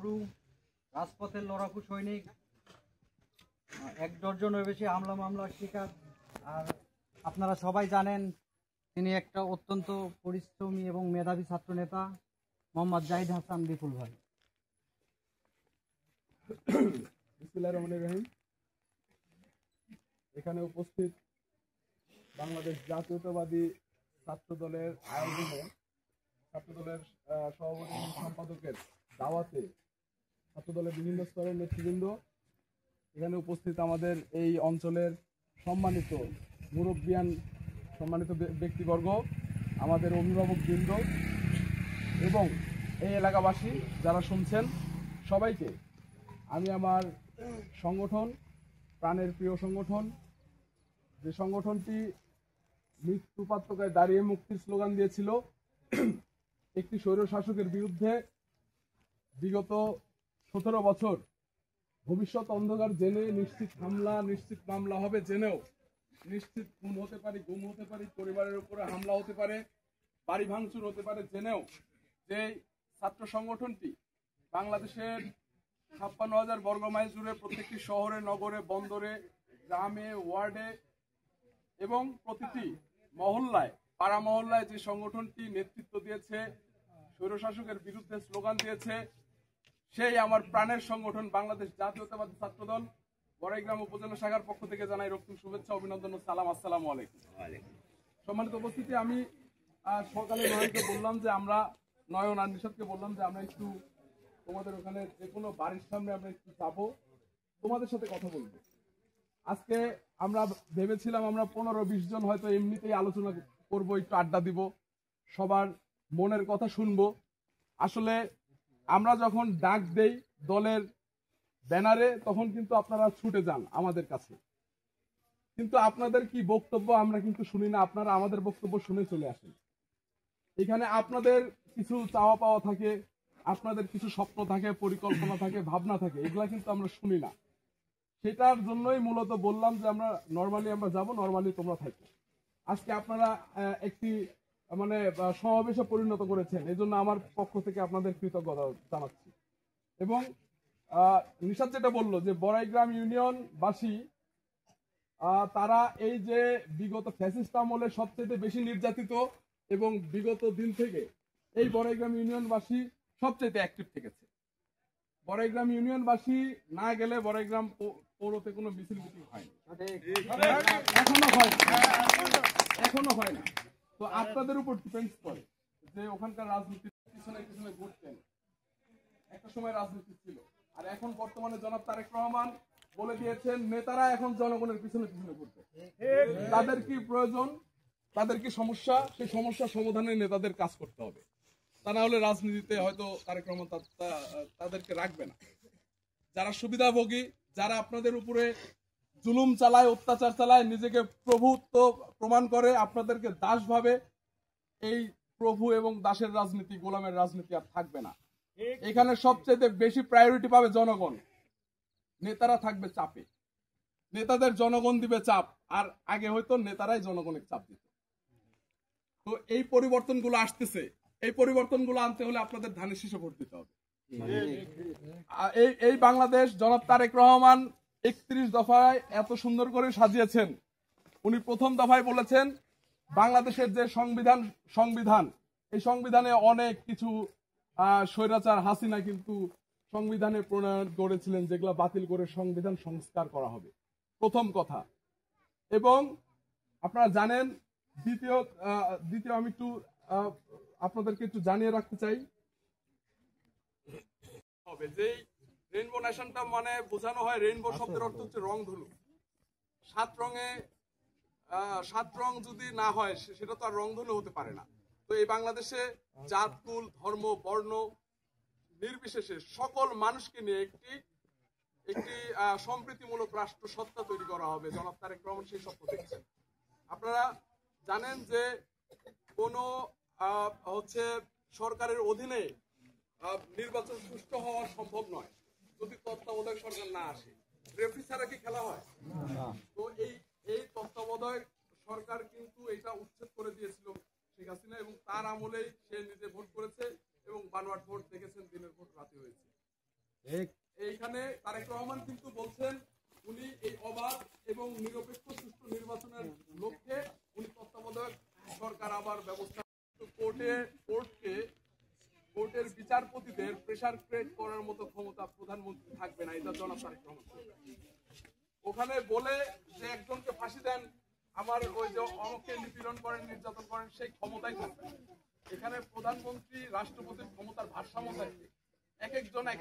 Crew, রাজপথের লড়াকু সৈনিক, 1 ডজনের বেশি হামলা মামলার শিকার। আর আপনারা সবাই জানেন তিনি একটা অত্যন্ত পরিশ্রমী এবং মেধাবী ছাত্র নেতা মোহাম্মদ জাহিদ হাসান বিপুল ভাই। বিসমিল্লাহির রহমানির রহিম। এখানে উপস্থিত বাংলাদেশ জাতীয়তাবাদী ছাত্র দলের আয়োজনে, ছাত্র দলের সভাপতি সম্পাদকের দাওয়াতে ছাত্র দলের বিভিন্ন স্তরের নেতৃবৃন্দ, এখানে উপস্থিত আমাদের এই অঞ্চলের সম্মানিত মুরব্বিয়ান, সম্মানিত ব্যক্তিবর্গ, আমাদের অভিভাবকবৃন্দ এবং এই এলাকাবাসী যারা শুনছেন, সবাইকে আমি আমার সংগঠন, প্রাণের প্রিয় সংগঠন, যে সংগঠনটি মৃত্যু পাতকায় দাঁড়িয়ে মুক্তির স্লোগান দিয়েছিল, একটি স্বৈর শাসকের বিরুদ্ধে বিগত 17 বছর ভবিষ্যৎ অন্ধকার জেনে, নিশ্চিত হামলা, নিশ্চিত মামলা হবে জেনেও, নিশ্চিত খুন হতে পারি, গুম হতে পারি, পরিবারের উপরে হামলা হতে পারে, বাড়ি ভাঙচুর হতে পারে জেনেও যে ছাত্র সংগঠনটি বাংলাদেশের 56,000 বর্গ মাইল জুড়ে প্রত্যেকটি শহরে, নগরে, বন্দরে, গ্রামে, ওয়ার্ডে এবং প্রতিটি মহল্লায়, পাড়া মহল্লায় যে সংগঠনটি নেতৃত্ব দিয়েছে, স্বৈরশাসকের বিরুদ্ধে স্লোগান দিয়েছে, সেই আমার প্রাণের সংগঠন বাংলাদেশ জাতীয়তাবাদী ছাত্রদল বড়াইগ্রাম উপজেলা শাখার পক্ষ থেকে জানাই রক্তিম শুভেচ্ছা, অভিনন্দন ও সালাম। আসসালামু আলাইকুম। সম্মানিত উপস্থিতি, আমি সকালে নয়নকে বললাম যে আমরা, নয়ন আর নিশাদকে বললাম যে আমরা একটু তোমাদের ওখানে যে কোনো বাড়ির সামনে আমরা একটু যাবো, তোমাদের সাথে কথা বলবো। আজকে আমরা ভেবেছিলাম আমরা 15-20 জন হয়তো এমনিতেই আলোচনা করবো, একটু আড্ডা দিব, সবার মনের কথা শুনবো। আসলে আমরা যখন ডাক দেই দলের ব্যানারে, তখন কিন্তু আপনারা ছুটে যান আমাদের কাছে, কিন্তু আপনাদের কি বক্তব্য আমরা কিন্তু শুনি না। আপনারা আমাদের বক্তব্য শুনে চলে আসেন। এখানে আপনাদের কিছু চাওয়া পাওয়া থাকে, আপনাদের কিছু স্বপ্ন থাকে, পরিকল্পনা থাকে, ভাবনা থাকে, এগুলা কিন্তু আমরা শুনি না। সেটার জন্যই মূলত বললাম যে আমরা নরমালি যাবো, নরমালি তোমরা থাকো। আজকে আপনারা একটি মানে সমাবেশে পরিণত করেছেন, এই জন্য আমার পক্ষ থেকে আপনাদের কৃতজ্ঞতা জানাচ্ছি। এবং নিশাদ যেটা বললো যে বড়াইগ্রাম ইউনিয়নবাসী, তারা এই যে বিগত ফ্যাসিস্ট আমলে সবচেয়ে বেশি নির্যাতিত এবং বিগত দিন থেকে এই বড়াইগ্রাম ইউনিয়নবাসী সবচেয়ে অ্যাক্টিভ থেকেছে। বড়াইগ্রাম ইউনিয়নবাসী না গেলে বড়াইগ্রাম পৌরতে কোনো মিছিল মিটিং হয়নি, এখনো হয় না। তো আপনাদের উপর ডিপেন্ড করে যে ওখানকার রাজনীতির পিছনে পিছনে ঘুরতেন। একটা সময় রাজনীতি ছিল, আর এখন বর্তমানে জনাব তারেক রহমান বলে দিয়েছেন নেতারা এখন জনগণের পিছনে পিছনে ঘুরতে। তাদের কি প্রয়োজন, তাদের কি সমস্যা, সেই সমস্যার সমাধানে নেতাদের কাজ করতে হবে। তা না হলে রাজনীতিতে হয়তো তারেক রহমান তাদেরকে রাখবে না। যারা সুবিধাভোগী, যারা আপনাদের উপরে জুলুম চালায়, অত্যাচার চালায়, নিজেকে প্রভুত্ব প্রমাণ করে, আপনাদেরকে দাস ভাবে, এই প্রভু এবং দাসের রাজনীতি, গোলামের রাজনীতি আর থাকবে না। এখানে সবচেয়ে বেশি প্রায়োরিটি পাবে জনগণ। নেতারা থাকবে চাপে, নেতাদের জনগণ দিবে চাপ, আর আগে হয়তো নেতারাই জনগণের চাপ দিত। তো এই পরিবর্তনগুলো আসতেছে, এই পরিবর্তনগুলো আনতে হলে আপনাদের ধানের শীষে ভোট দিতে হবে। এই বাংলাদেশ জনাব তারেক রহমান 31 দফায় এত সুন্দর করে সাজিয়েছেন। উনি প্রথম দফায় বলেছেন বাংলাদেশের যে সংবিধান, এই সংবিধানে অনেক কিছু স্বৈরাচার হাসিনা কিন্তু সংবিধানে প্রণয়ন করেছিলেন, যেগুলো বাতিল করে সংবিধান সংস্কার করা হবে, প্রথম কথা। এবং আপনারা জানেন, দ্বিতীয় আমি একটু আপনাদেরকে একটু জানিয়ে রাখতে চাই হবে যে রেইনবো নেশনটা মানে বোঝানো হয়, রেইনবো শব্দের অর্থ হচ্ছে রং ধনু। 7 রং যদি না হয় সেটা তো আর রংধনু হতে পারে না। তো এই বাংলাদেশে জাত, কুল, ধর্ম, বর্ণ নির্বিশেষে সকল মানুষকে নিয়ে একটি সম্প্রীতিমূলক রাষ্ট্র সত্তা তৈরি করা হবে। জনাব তারেক রহমান সেই স্বপ্ন দেখছেন। আপনারা জানেন যে কোন সরকারের অধীনে নির্বাচন সুষ্ঠু হওয়া সম্ভব নয় যদি তত্ত্বাবধায়ক সরকার না আসে। রেফারি ছাড়া কি খেলা হয়? তো এই তত্ত্বাবধায়ক সরকার কিন্তু এটা উচ্ছেদ করে দিয়েছিল শেখ হাসিনা, এবং তার আমলেই সে নিজে ভোট করেছে এবং বানোয়াট ভোট দেখেছেন, দিনের ভোট রাতে হয়েছে। এইখানে তারেক রহমান কিন্তু বলছেন উনি এই অবাধ এবং নিরপেক্ষ সুষ্ঠু নির্বাচনের লক্ষ্যে উনি তত্ত্বাবধায়ক সরকার আবার ব্যবস্থা কোর্টের বিচারপতিদের প্রেসার ক্রিয়েট করার মতো ক্ষমতা প্রধানমন্ত্রী থাকবে না, এটা জনাব তারেক রহমান ওখানে বলে যে একজনকে ফাঁসি দেন, আমার ওই যে অমুককে নিপীড়ন করেন, নির্যাতন করেন, সেই ক্ষমতাই থাকবে। এখানে প্রধানমন্ত্রী রাষ্ট্রপতির ক্ষমতার ভারসাম্য থাকবে, এক একজন এক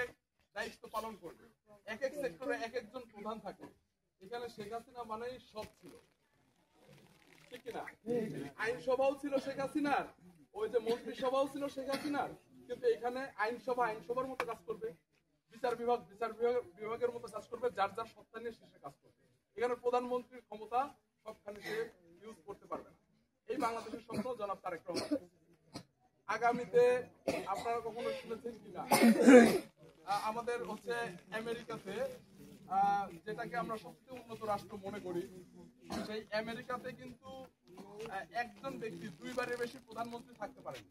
এক দায়িত্ব পালন করবে, এক এক সেক্টরে এক একজন প্রধান থাকে। এখানে শেখ হাসিনা মানেই সব ছিল, ঠিক কিনা? আইনসভাও ছিল শেখ হাসিনার, ওই যে মন্ত্রিসভাও ছিল শেখ হাসিনার, কিন্তু এখানে আইনসভার মতো কাজ করবে, বিচার বিভাগের মতো কাজ করবে, যার যার সত্তা নিয়ে শেষে কাজ করবে। এখানে প্রধানমন্ত্রীর ক্ষমতা সবখানে সে ইউজ করতে পারবে না। এই বাংলাদেশের স্বপ্ন জনাব তারেক রহমান। আগামীতে আপনারা কখনো শুনেছেন কিনা, আমাদের হচ্ছে আমেরিকাতে, যেটাকে আমরা সবচেয়ে উন্নত রাষ্ট্র মনে করি, সেই আমেরিকাতে কিন্তু একজন ব্যক্তি দুইবারের বেশি প্রধানমন্ত্রী থাকতে পারেন।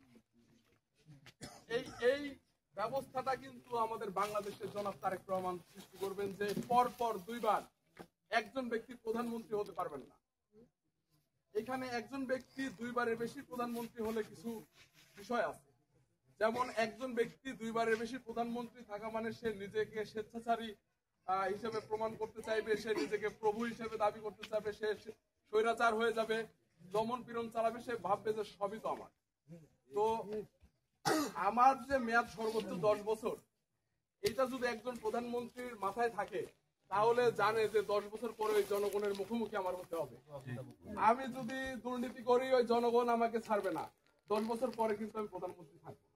এই ব্যবস্থাটা কিন্তু আমাদের বাংলাদেশের জনাব তারেক রহমান সৃষ্টি করবেন, যে পর দুইবার একজন ব্যক্তি প্রধানমন্ত্রী হতে পারবেন না। এখানে একজন ব্যক্তি দুইবারের বেশি প্রধানমন্ত্রী হলে কিছু বিষয় আছে, যেমন একজন ব্যক্তি দুইবারের বেশি প্রধানমন্ত্রী থাকা মানে সে নিজেকে স্বেচ্ছাচারী হিসেবে প্রমাণ করতে চাইবে, সে নিজেকে প্রভু হিসেবে দাবি করতে চাইবে, সে স্বৈরাচার হয়ে যাবে, দমন পীড়ন চালাবে, সে ভাববে যে সবই তো আমার। তো আমার যে মেয়াদ সর্বোচ্চ 10 বছর, এটা যদি একজন প্রধানমন্ত্রীর মাথায় থাকে, তাহলে জানে যে 10 বছর পরে ওই জনগণের মুখোমুখি আমার হতে হবে। আমি যদি দুর্নীতি করি, ওই জনগণ আমাকে ছাড়বে না, 10 বছর পরে কিন্তু আমি প্রধানমন্ত্রী থাকবো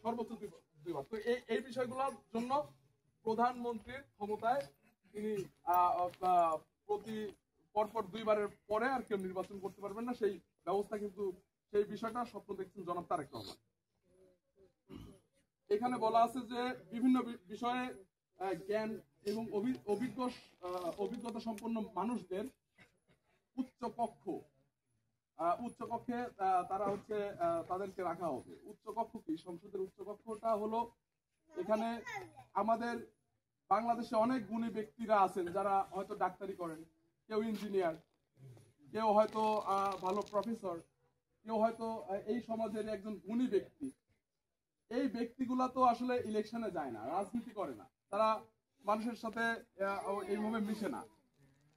সর্বোচ্চ 2 বার। তো এই বিষয়গুলোর জন্য প্রধানমন্ত্রীর ক্ষমতায় তিনি প্রতি পরপর 2 বারের পরে আর কেউ নির্বাচন করতে পারবেন না, সেই ব্যবস্থা কিন্তু, সেই বিষয়টা স্বপ্ন দেখছেন জনাব তারেক রহমান। এখানে বলা আছে যে বিভিন্ন বিষয়ে জ্ঞান এবং অভিজ্ঞতা সম্পন্ন মানুষদের উচ্চ কক্ষে তারা হচ্ছে তাদেরকে রাখা হবে। উচ্চ কক্ষ কি? সংসদের উচ্চ কক্ষটা হলো, এখানে আমাদের বাংলাদেশে অনেক গুণী ব্যক্তিরা আছেন, যারা হয়তো ডাক্তারি করেন, কেউ ইঞ্জিনিয়ার, কেউ হয়তো ভালো প্রফেসর, কেউ হয়তো এই সমাজের একজন গুণী ব্যক্তি। এই ব্যক্তিগুলা তো আসলে ইলেকশনে যায় না, রাজনীতি করে না, তারা মানুষের সাথে এইভাবে মিশে না,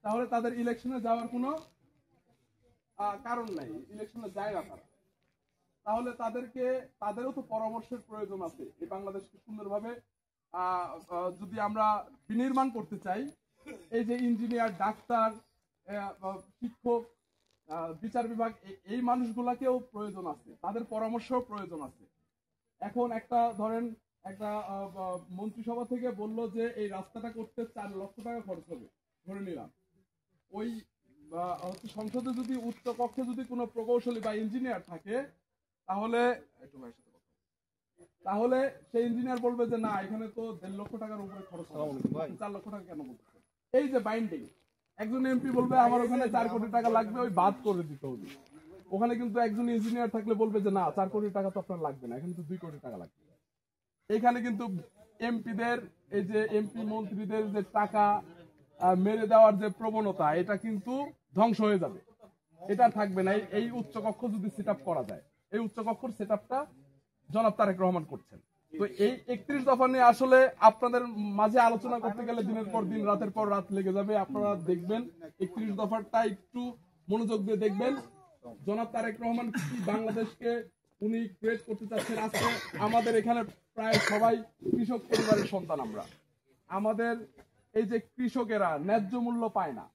তাহলে তাদের ইলেকশনে যাওয়ার কোনো কারণ নাই, ইলেকশনে যায় না তারা। তাহলে তাদেরও তো পরামর্শের প্রয়োজন আছে। এই বাংলাদেশকে সুন্দরভাবে যদি আমরা বিনির্মাণ করতে চাই, এই যে ইঞ্জিনিয়ার, ডাক্তার, শিক্ষক, বিচার বিভাগ, এই মানুষগুলাকেও প্রয়োজন আছে, তাদের পরামর্শও প্রয়োজন আছে। এখন ধরেন একটা মন্ত্রিসভা থেকে বলল যে এই রাস্তাটা করতে 4 লক্ষ টাকা খরচ হবে, ধরে নিলাম। ওই সংসদে যদি উচ্চ কক্ষে যদি কোনো প্রকৌশলী বা ইঞ্জিনিয়ার থাকে, তাহলে সেই ইঞ্জিনিয়ার বলবে যে না, এখানে তো 1.5 লক্ষ টাকার উপরে খরচ হবে, 4 লক্ষ টাকা কেন বলতেছে? এই যে বাইন্ডিং, একজন এমপি বলবে আমার ওখানে 4 কোটি টাকা লাগবে, ওই বাদ করে দিতে হবে। ওখানে কিন্তু একজন ইঞ্জিনিয়ার থাকলে বলবে যে না, 4 কোটি টাকা তো আপনার লাগবে না, এখানে তো 2 কোটি টাকা লাগবে। এখানে কিন্তু এমপিদের, এই যে এমপি মন্ত্রীদের যে টাকা মেরে দেওয়ার যে প্রবণতা, এটা কিন্তু ধ্বংস হয়ে যাবে, এটা থাকবে না। এই উচ্চকক্ষ যদি সেট আপ করা যায়, এই উচ্চকক্ষর সেট আপটা জনাব তারেক রহমান করছেন। তো এই 31 দফা নিয়ে আসলে আপনাদের মাঝে আলোচনা করতে গেলে দিনের পর দিন, রাতের পর রাত লেগে যাবে। আপনারা দেখবেন 31 দফাটা একটু মনোযোগ দিয়ে দেখবেন, জনাব তারেক রহমান কি বাংলাদেশকে উনি ক্রিয়েট করতে চাচ্ছেন। আজকে আমাদের এখানে প্রায় সবাই কৃষক পরিবারের সন্তান। আমাদের এই যে কৃষকেরা ন্যায্য মূল্য পায় না,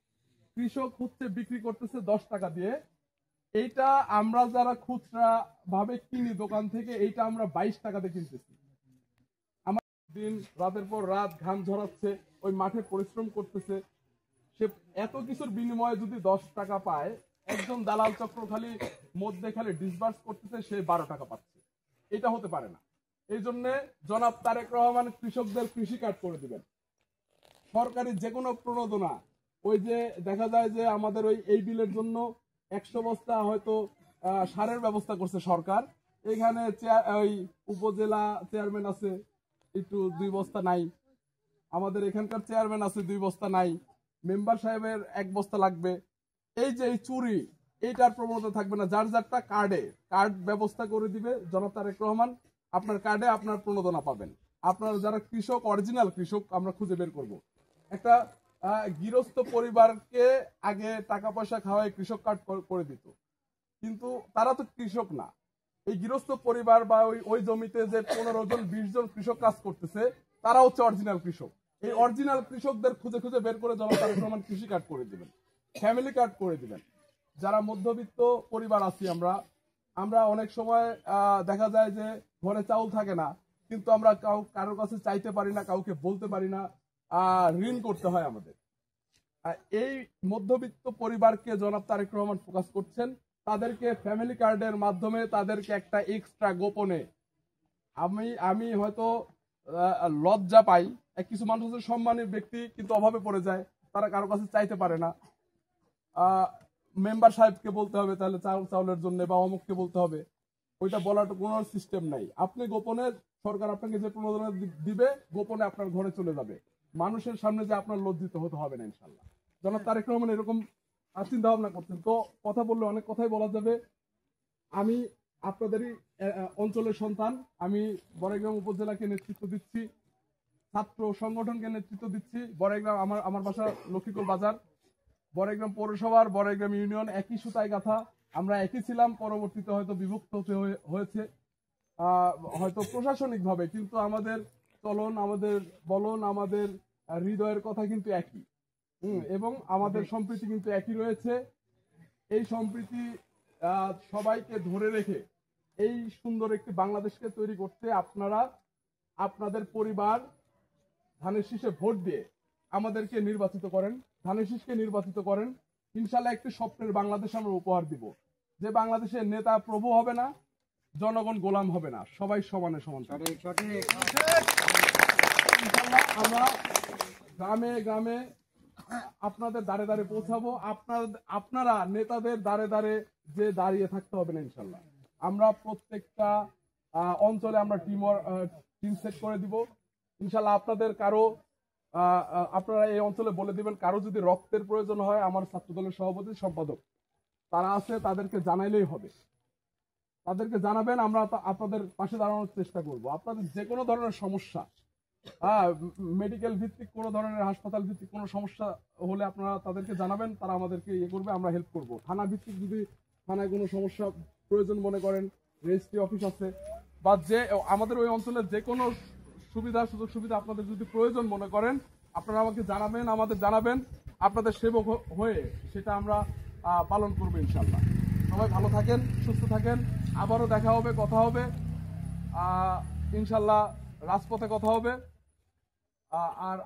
কৃষক হচ্ছে বিক্রি করতেছে 10 টাকা দিয়ে, এইটা আমরা যারা খুচরা ভাবে কিনি দোকান থেকে, এইটা আমরা 22 টাকাতে কিনতেছি। আমার দিন রাতের পর রাত ঘাম ঝরাচ্ছে, ওই মাঠে পরিশ্রম করতেছে, সে এত কিছুর বিনিময়ে যদি 10 টাকা পায়, একজন দালাল চক্র মধ্যে খালি ডিসবার্স করতেছে, সে 12 টাকা পাচ্ছে। এটা হতে পারে না। এই জন্য জনাব তারেক রহমান কৃষকদের কৃষি কার্ড করে দিবেন। সরকারি যে কোনো প্রণোদনা, ওই যে দেখা যায় যে আমাদের এই বিলের জন্য 100 বস্তা হয়তো সারের ব্যবস্থা করছে সরকার। এখানে ওই উপজেলা চেয়ারম্যান আছে, একটু 2 বস্তা নাই, আমাদের এখানকার চেয়ারম্যান আছে 2 বস্তা নাই, মেম্বার সাহেবের 1 বস্তা লাগবে। এই যে এই চুরি, এইটার প্রবণতা থাকবে না। যার যারটা কার্ড ব্যবস্থা করে দিবে জনাব তারেক রহমান, আপনার কার্ডে আপনার প্রণোদনা পাবেন। আপনার যারা কৃষক, অরিজিনাল কৃষক আমরা খুঁজে বের করব। একটা গৃহস্থ পরিবারকে আগে টাকা পয়সা খাওয়ায় কৃষক কার্ড করে দিত, কিন্তু তারা তো কৃষক না। এই গৃহস্থ পরিবার বা ওই জমিতে যে 15 জন 20 জন কৃষক কাজ করতেছে, তারা হচ্ছে অরিজিনাল কৃষক। এই অরিজিনাল কৃষকদের খুঁজে খুঁজে বের করে জনাব তারেক রহমান কৃষি কার্ড করে দিবেন, ফ্যামিলি কার্ড করে দিবেন। যারা মধ্যবিত্ত পরিবার আছি আমরা অনেক সময় দেখা যায় যে ঘরে চাউল থাকে না, কিন্তু আমরা কারোর কাছে চাইতে পারি না, কাউকে বলতে পারি না, ঋণ করতে হয় আমাদের। এই মধ্যবিত্ত পরিবারকে জনাব তারেক রহমান ফোকাস করছেন। তাদেরকে ফ্যামিলি কার্ডের মাধ্যমে তাদেরকে একটা এক্সট্রা গোপনে, আমি হয়তো লজ্জা পাই, কিছু মানুষ হচ্ছে সম্মানী ব্যক্তি কিন্তু অভাবে পড়ে যায়, তারা কারো কাছে চাইতে পারে না। মেম্বার সাহেবকে বলতে হবে তাহলে চাউলের জন্য, বা অমুককে বলতে হবে, ওইটা বলার কোনো সিস্টেম নাই। আপনি গোপনে, সরকার আপনাকে যে প্রণোদনা দিবে গোপনে আপনার ঘরে চলে যাবে, মানুষের সামনে যে আপনার লজ্জিত হতে হবে না ইনশাল্লাহ। জনাব তারেক রহমান এরকম চিন্তা ভাবনা করছেন। তো কথা বললে অনেক কথাই বলা যাবে। আমি আপনাদেরই অঞ্চলের সন্তান, আমি বড়াইগ্রাম উপজেলাকে নেতৃত্ব দিচ্ছি, ছাত্র সংগঠনকে নেতৃত্ব দিচ্ছি। বড়াইগ্রাম আমার বাসা লক্ষ্মীপুর বাজার, বড়াইগ্রাম পৌরসভার বড়াইগ্রাম ইউনিয়ন একই সুতায় গাথা। আমরা একই ছিলাম, পরবর্তীতে হয়তো বিভক্ত হয়েছে হয়তো প্রশাসনিক ভাবে, কিন্তু আমাদের চলন, আমাদের বলন, আমাদের হৃদয়ের কথা কিন্তু একই। এবং আমাদের সম্প্রীতি কিন্তু একই রয়েছে। এই সম্প্রীতি সবাইকে ধরে রেখে এই সুন্দর একটি বাংলাদেশকে তৈরি করতে আপনারা আপনাদের পরিবার ধানের শীষে ভোট দিয়ে আমাদেরকে নির্বাচিত করেন, ধানের শীষকে নির্বাচিত করেন। ইনশাল্লাহ একটি স্বপ্নের বাংলাদেশ আমরা উপহার দিব, যে বাংলাদেশের নেতা প্রভু হবে না, জনগণ গোলাম হবে না, সবাই সমানে সমান। ইনশাল্লাহ আমরা গ্রামে গ্রামে আপনাদের দ্বারে দ্বারে পৌঁছাবো। আপনারা নেতাদের দ্বারে দ্বারে যে দাঁড়িয়ে থাকতে হবে না ইনশাল্লাহ। আমরা প্রত্যেকটা অঞ্চলে আমরা টিম সেট করে দিব ইনশাল্লাহ। আপনাদের কারো আপনারা এই অঞ্চলে বলে দিবেন, কারো যদি রক্তের প্রয়োজন হয়, আমার ছাত্র দলের সভাপতি সম্পাদক তারা আছে, তাদেরকে জানাইলেই হবে। তাদেরকে জানাবেন, আমরা আপনাদের পাশে দাঁড়ানোর চেষ্টা করব। আপনাদের যে কোনো ধরনের সমস্যা, মেডিকেল ভিত্তিক কোনো ধরনের, হাসপাতাল ভিত্তিক কোনো সমস্যা হলে আপনারা তাদেরকে জানাবেন, তারা আমাদেরকে ইয়ে করবে, আমরা হেল্প করব। থানা ভিত্তিক যদি থানায় কোনো সমস্যা প্রয়োজন মনে করেন, রেজিস্ট্রি অফিস আছে, বা যে আমাদের ওই অঞ্চলের যে কোনো সুবিধা, সুযোগ সুবিধা আপনাদের যদি প্রয়োজন মনে করেন, আপনারা আমাকে জানাবেন, আমাদের জানাবেন। আপনাদের সেবক হয়ে সেটা আমরা পালন করবো ইনশাল্লাহ। সবাই ভালো থাকেন, সুস্থ থাকেন, আবারও দেখা হবে, কথা হবে ইনশাল্লাহ, রাজপথে কথা হবে। আর